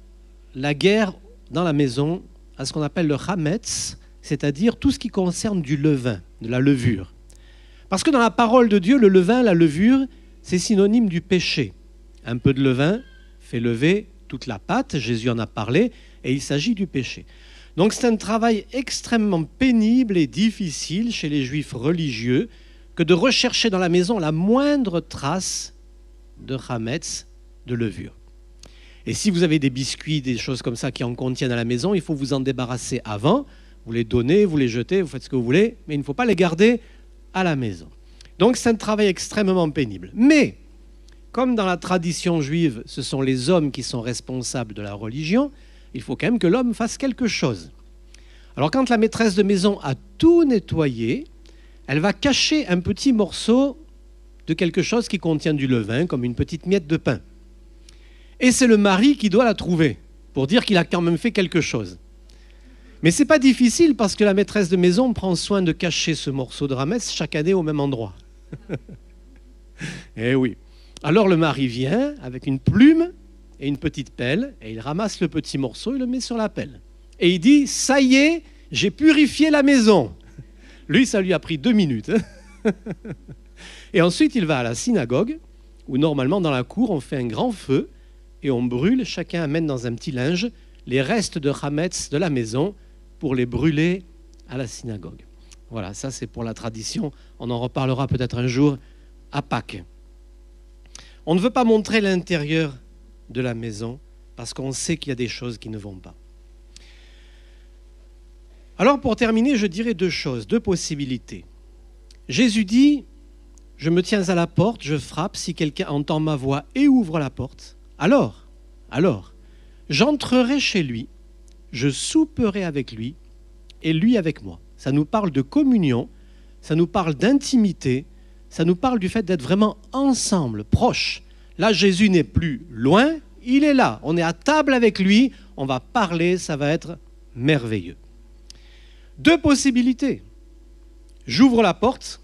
la guerre dans la maison à ce qu'on appelle le chametz, c'est-à-dire tout ce qui concerne du levain, de la levure. Parce que dans la parole de Dieu, le levain, la levure, c'est synonyme du péché. Un peu de levain fait lever toute la pâte, Jésus en a parlé, et il s'agit du péché. Donc c'est un travail extrêmement pénible et difficile chez les Juifs religieux que de rechercher dans la maison la moindre trace de chametz, de levure. Et si vous avez des biscuits, des choses comme ça qui en contiennent à la maison, il faut vous en débarrasser avant. Vous les donnez, vous les jetez, vous faites ce que vous voulez, mais il ne faut pas les garder à la maison. Donc c'est un travail extrêmement pénible. Mais, comme dans la tradition juive, ce sont les hommes qui sont responsables de la religion, il faut quand même que l'homme fasse quelque chose. Alors quand la maîtresse de maison a tout nettoyé, elle va cacher un petit morceau de quelque chose qui contient du levain, comme une petite miette de pain. Et c'est le mari qui doit la trouver, pour dire qu'il a quand même fait quelque chose. Mais ce n'est pas difficile parce que la maîtresse de maison prend soin de cacher ce morceau de ramesse chaque année au même endroit. Eh oui. Alors le mari vient avec une plume et une petite pelle et il ramasse le petit morceau et le met sur la pelle. Et il dit « Ça y est, j'ai purifié la maison ». Lui, ça lui a pris 2 minutes. Et ensuite, il va à la synagogue où normalement dans la cour, on fait un grand feu et on brûle, chacun amène dans un petit linge les restes de chametz de la maison pour les brûler à la synagogue. Voilà, ça c'est pour la tradition. On en reparlera peut-être un jour à Pâques. On ne veut pas montrer l'intérieur de la maison parce qu'on sait qu'il y a des choses qui ne vont pas. Alors pour terminer, je dirais 2 choses, 2 possibilités. Jésus dit, je me tiens à la porte, je frappe, si quelqu'un entend ma voix et ouvre la porte, alors, j'entrerai chez lui, je souperai avec lui et lui avec moi. Ça nous parle de communion, ça nous parle d'intimité, ça nous parle du fait d'être vraiment ensemble, proches. Là, Jésus n'est plus loin, il est là. On est à table avec lui, on va parler, ça va être merveilleux. 2 possibilités. J'ouvre la porte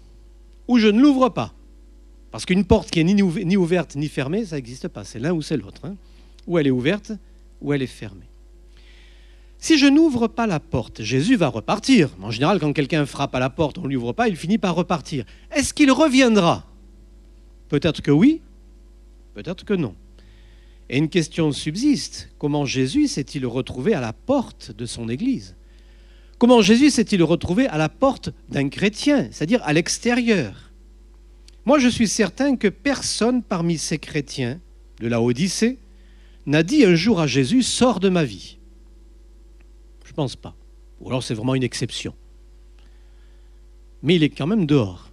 ou je ne l'ouvre pas. Parce qu'une porte qui est ni ouverte ni fermée, ça n'existe pas. C'est l'un ou c'est l'autre. Hein. Ou elle est ouverte ou elle est fermée. Si je n'ouvre pas la porte, Jésus va repartir. En général, quand quelqu'un frappe à la porte, on ne l'ouvre pas, il finit par repartir. Est-ce qu'il reviendra? Peut-être que oui, peut-être que non. Et une question subsiste. Comment Jésus s'est-il retrouvé à la porte de son église? Comment Jésus s'est-il retrouvé à la porte d'un chrétien, c'est-à-dire à l'extérieur? Moi, je suis certain que personne parmi ces chrétiens de la Odyssée n'a dit un jour à Jésus « Sors de ma vie ». Je ne pense pas. Ou alors c'est vraiment une exception. Mais il est quand même dehors.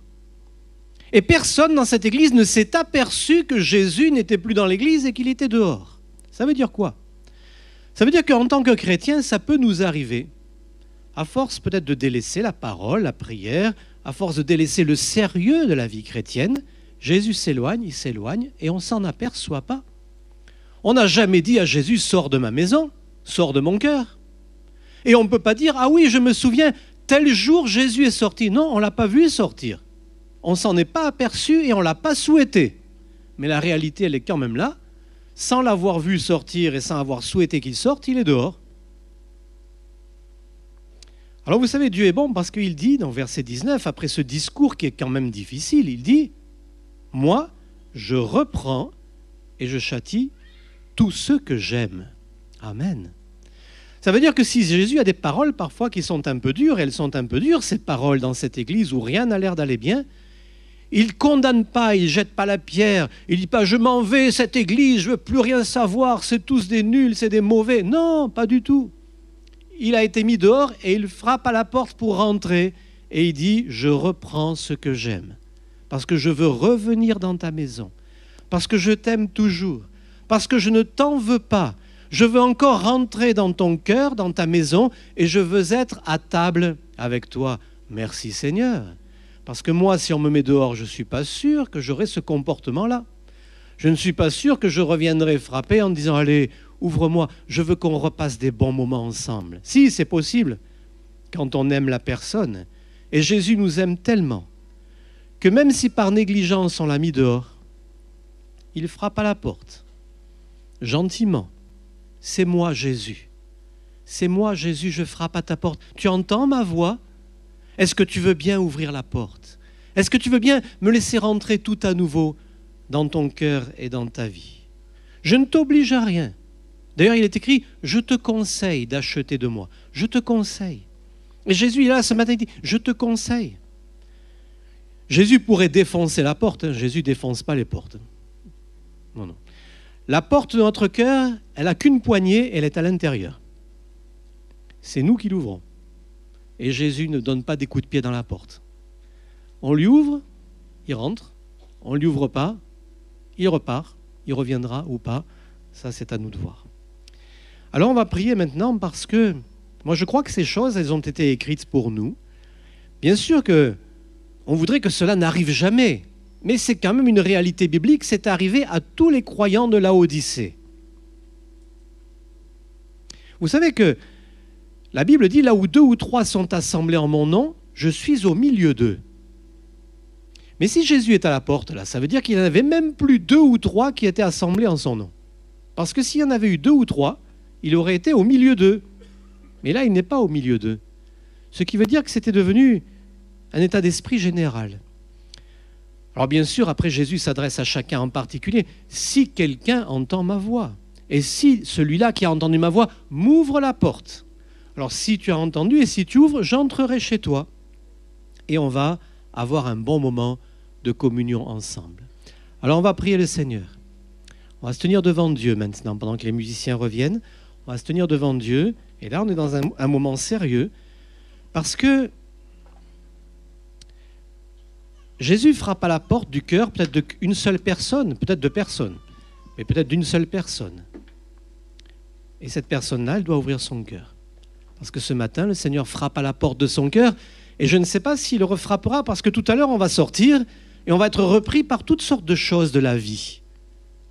Et personne dans cette église ne s'est aperçu que Jésus n'était plus dans l'église et qu'il était dehors. Ça veut dire quoi? Ça veut dire qu'en tant que chrétien, ça peut nous arriver, à force peut-être de délaisser la parole, la prière, à force de délaisser le sérieux de la vie chrétienne, Jésus s'éloigne, il s'éloigne et on ne s'en aperçoit pas. On n'a jamais dit à Jésus « Sors de ma maison, sors de mon cœur ». Et on ne peut pas dire « Ah oui, je me souviens, tel jour Jésus est sorti ». Non, on ne l'a pas vu sortir. On ne s'en est pas aperçu et on ne l'a pas souhaité. Mais la réalité, elle est quand même là. Sans l'avoir vu sortir et sans avoir souhaité qu'il sorte, il est dehors. Alors vous savez, Dieu est bon parce qu'il dit dans verset 19, après ce discours qui est quand même difficile, il dit « Moi, je reprends et je châtie tous ceux que j'aime. » Amen. Ça veut dire que si Jésus a des paroles parfois qui sont un peu dures, elles sont un peu dures, ces paroles dans cette église où rien n'a l'air d'aller bien, il ne condamne pas, il ne jette pas la pierre, il ne dit pas « je m'en vais, cette église, je ne veux plus rien savoir, c'est tous des nuls, c'est des mauvais ». Non, pas du tout. Il a été mis dehors et il frappe à la porte pour rentrer et il dit « je reprends ce que j'aime, parce que je veux revenir dans ta maison, parce que je t'aime toujours, parce que je ne t'en veux pas, je veux encore rentrer dans ton cœur, dans ta maison et je veux être à table avec toi. Merci Seigneur. » Parce que moi, si on me met dehors, je ne suis pas sûr que j'aurai ce comportement-là. Je ne suis pas sûr que je reviendrai frapper en disant « Allez, ouvre-moi, je veux qu'on repasse des bons moments ensemble. » Si, c'est possible, quand on aime la personne. Et Jésus nous aime tellement que même si par négligence on l'a mis dehors, il frappe à la porte, gentiment. « C'est moi Jésus. C'est moi Jésus, je frappe à ta porte. Tu entends ma voix ? Est-ce que tu veux bien ouvrir la porte? Est-ce que tu veux bien me laisser rentrer tout à nouveau dans ton cœur et dans ta vie? Je ne t'oblige à rien. D'ailleurs, il est écrit, je te conseille d'acheter de moi. Je te conseille. Et Jésus, il est là ce matin, il dit, je te conseille. Jésus pourrait défoncer la porte. Jésus ne défonce pas les portes. Non, non. La porte de notre cœur, elle n'a qu'une poignée, elle est à l'intérieur. C'est nous qui l'ouvrons. Et Jésus ne donne pas des coups de pied dans la porte. On lui ouvre, il rentre. On ne lui ouvre pas, il repart. Il reviendra ou pas. Ça, c'est à nous de voir. Alors, on va prier maintenant parce que moi, je crois que ces choses, elles ont été écrites pour nous. Bien sûr qu'on voudrait que cela n'arrive jamais. Mais c'est quand même une réalité biblique. C'est arrivé à tous les croyants de la Odyssée. Vous savez que la Bible dit, là où 2 ou 3 sont assemblés en mon nom, je suis au milieu d'eux. Mais si Jésus est à la porte, là, ça veut dire qu'il n'y en avait même plus 2 ou 3 qui étaient assemblés en son nom. Parce que s'il y en avait eu 2 ou 3, il aurait été au milieu d'eux. Mais là, il n'est pas au milieu d'eux. Ce qui veut dire que c'était devenu un état d'esprit général. Alors bien sûr, après Jésus s'adresse à chacun en particulier. Si quelqu'un entend ma voix, et si celui-là qui a entendu ma voix m'ouvre la porte, alors si tu as entendu et si tu ouvres, j'entrerai chez toi et on va avoir un bon moment de communion ensemble. Alors on va prier le Seigneur. On va se tenir devant Dieu maintenant pendant que les musiciens reviennent. On va se tenir devant Dieu et là on est dans un moment sérieux parce que Jésus frappe à la porte du cœur peut-être d'une seule personne, peut-être de personnes, mais peut-être d'une seule personne. Et cette personne-là, elle doit ouvrir son cœur. Parce que ce matin, le Seigneur frappe à la porte de son cœur et je ne sais pas s'il le refrappera parce que tout à l'heure, on va sortir et on va être repris par toutes sortes de choses de la vie.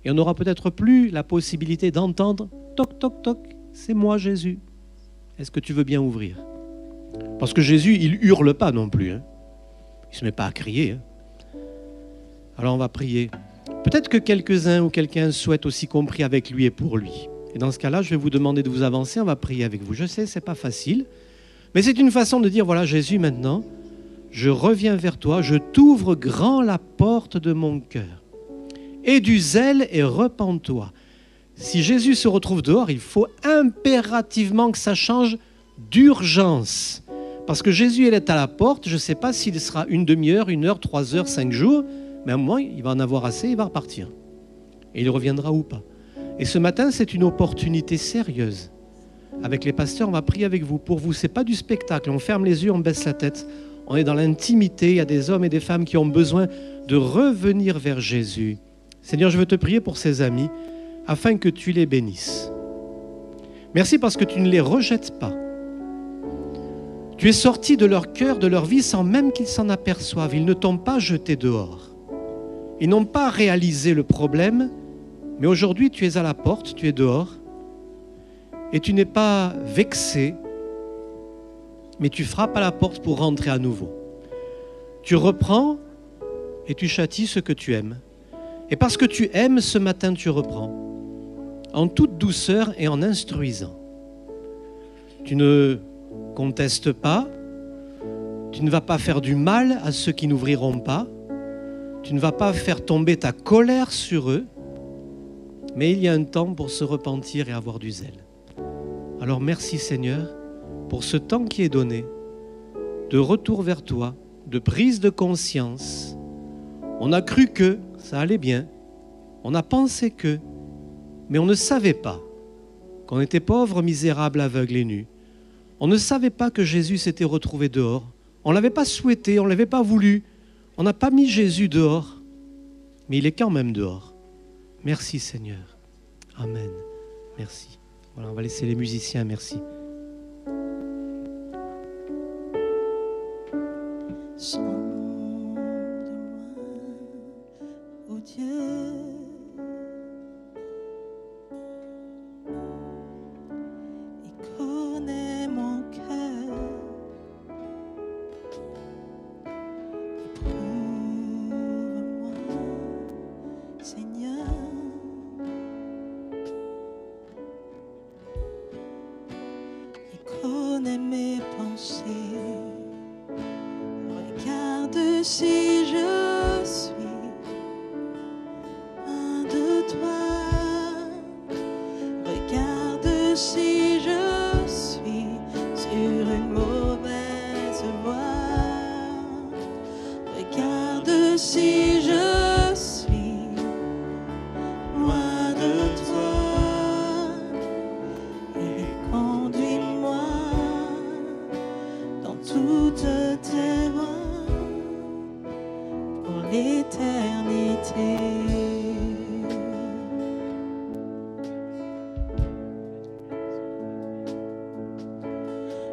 Et on n'aura peut-être plus la possibilité d'entendre « Toc, toc, toc, c'est moi Jésus. Est-ce que tu veux bien ouvrir ?» Parce que Jésus, il hurle pas non plus. Hein. Il ne se met pas à crier. Hein. Alors on va prier. Peut-être que quelques-uns ou quelqu'un souhaite aussi qu'on prie avec lui et pour lui. Et dans ce cas-là, je vais vous demander de vous avancer, on va prier avec vous. Je sais, ce n'est pas facile, mais c'est une façon de dire, voilà Jésus, maintenant, je reviens vers toi, je t'ouvre grand la porte de mon cœur. Aie du zèle et repens-toi. Si Jésus se retrouve dehors, il faut impérativement que ça change d'urgence. Parce que Jésus, il est à la porte. Je ne sais pas s'il sera une demi-heure, 1 heure, 3 heures, 5 jours. Mais à un moment, il va en avoir assez, il va repartir. Et il reviendra ou pas. Et ce matin, c'est une opportunité sérieuse. Avec les pasteurs, on va prier avec vous. Pour vous, ce n'est pas du spectacle. On ferme les yeux, on baisse la tête. On est dans l'intimité. Il y a des hommes et des femmes qui ont besoin de revenir vers Jésus. Seigneur, je veux te prier pour ces amis afin que tu les bénisses. Merci parce que tu ne les rejettes pas. Tu es sorti de leur cœur, de leur vie, sans même qu'ils s'en aperçoivent. Ils ne t'ont pas jeté dehors. Ils n'ont pas réalisé le problème, mais aujourd'hui, tu es à la porte, tu es dehors, et tu n'es pas vexé, mais tu frappes à la porte pour rentrer à nouveau. Tu reprends et tu châties ce que tu aimes. Et parce que tu aimes, ce matin, tu reprends, en toute douceur et en instruisant. Tu ne contestes pas, tu ne vas pas faire du mal à ceux qui n'ouvriront pas, tu ne vas pas faire tomber ta colère sur eux, mais il y a un temps pour se repentir et avoir du zèle. Alors merci Seigneur pour ce temps qui est donné, de retour vers toi, de prise de conscience. On a cru que ça allait bien, on a pensé que, mais on ne savait pas qu'on était pauvres, misérables, aveugles et nus. On ne savait pas que Jésus s'était retrouvé dehors. On ne l'avait pas souhaité, on ne l'avait pas voulu. On n'a pas mis Jésus dehors, mais il est quand même dehors. Merci Seigneur. Amen. Merci. Voilà, on va laisser les musiciens, merci. Sonde-moi, ô Dieu, et connais mon cœur. Éprouve-moi, Seigneur, et connais mes pensées. Regarde si je suis loin de toi. Regarde si je suis sur une mauvaise voie. Regarde si je suis loin de toi. Et conduis-moi dans toutes tes voies. L'éternité.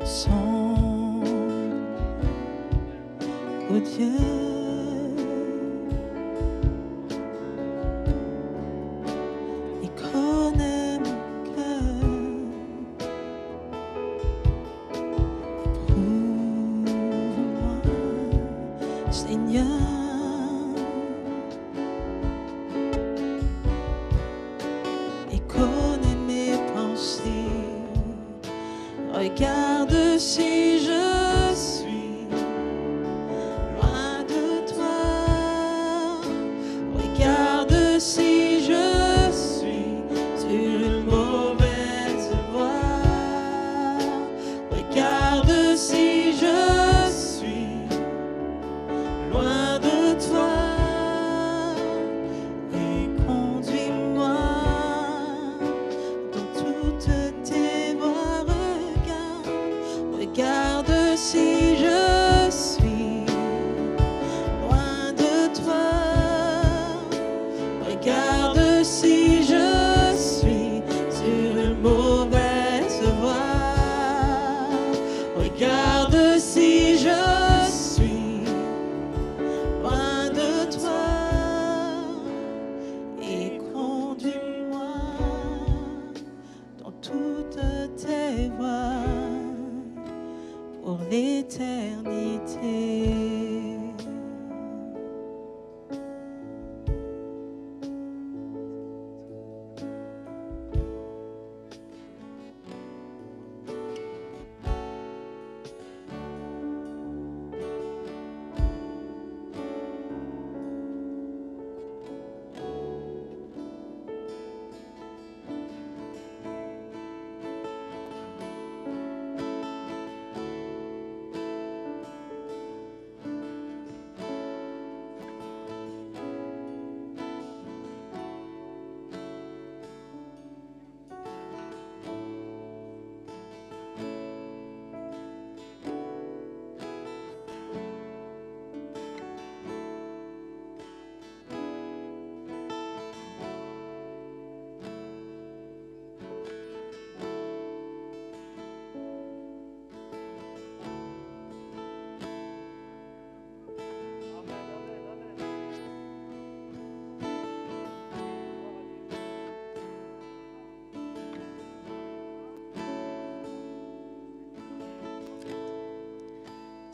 Sonde, ô Dieu, et connais mon cœur. Éprouve-moi, Seigneur. Regarde si je suis loin de toi. Regarde si je suis sur une mauvaise voie. Regarde si je suis loin de toi. Et conduis-moi dans toutes tes voies. Regarde si je suis loin de toi. Regarde si je suis sur une mauvaise voie. Regarde si je suis loin de toi. Et conduis-moi dans toutes tes voies. Pour l'éternité.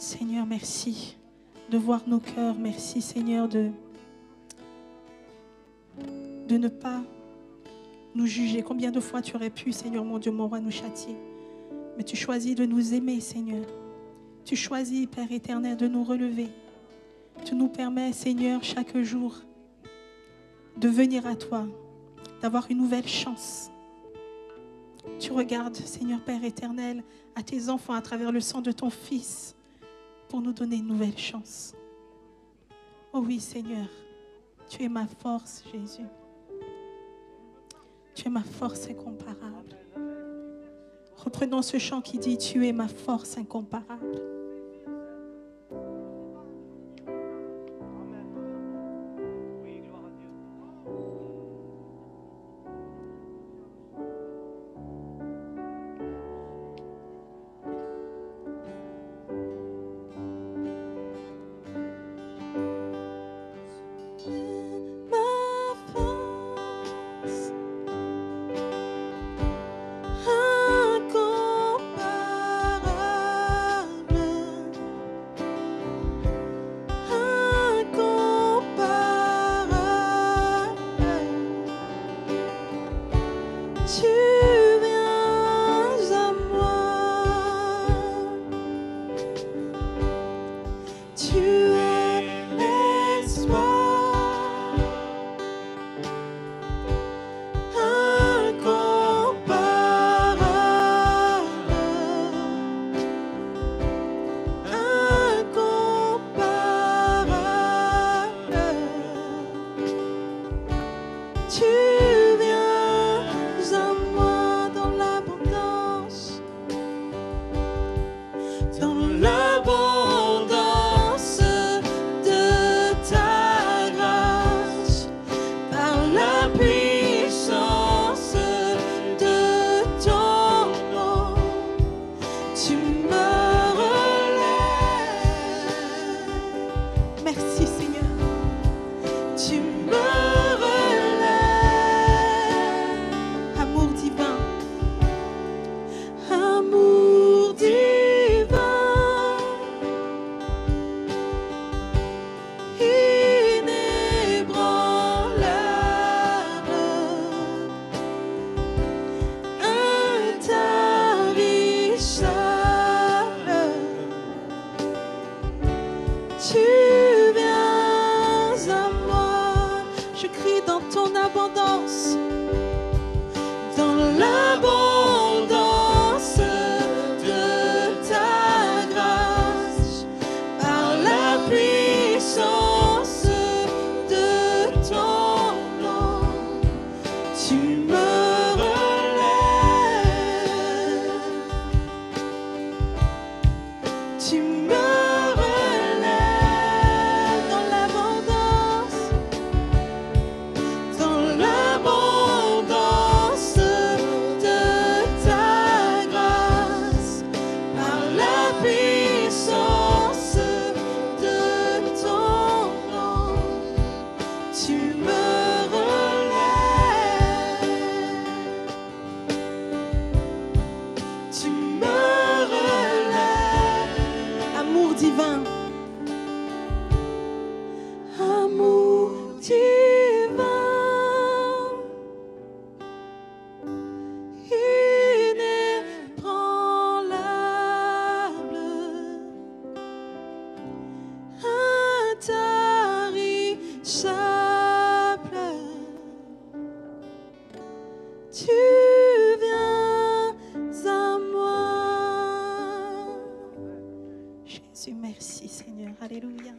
Seigneur, merci de voir nos cœurs. Merci, Seigneur, de ne pas nous juger. Combien de fois tu aurais pu, Seigneur, mon Dieu, mon roi, nous châtier. Mais tu choisis de nous aimer, Seigneur. Tu choisis, Père éternel, de nous relever. Tu nous permets, Seigneur, chaque jour de venir à toi, d'avoir une nouvelle chance. Tu regardes, Seigneur Père éternel, à tes enfants à travers le sang de ton Fils pour nous donner une nouvelle chance. Oh oui, Seigneur, tu es ma force, Jésus. Tu es ma force incomparable. Reprenons ce chant qui dit « Tu es ma force incomparable ». Jésus, merci Seigneur. Alléluia.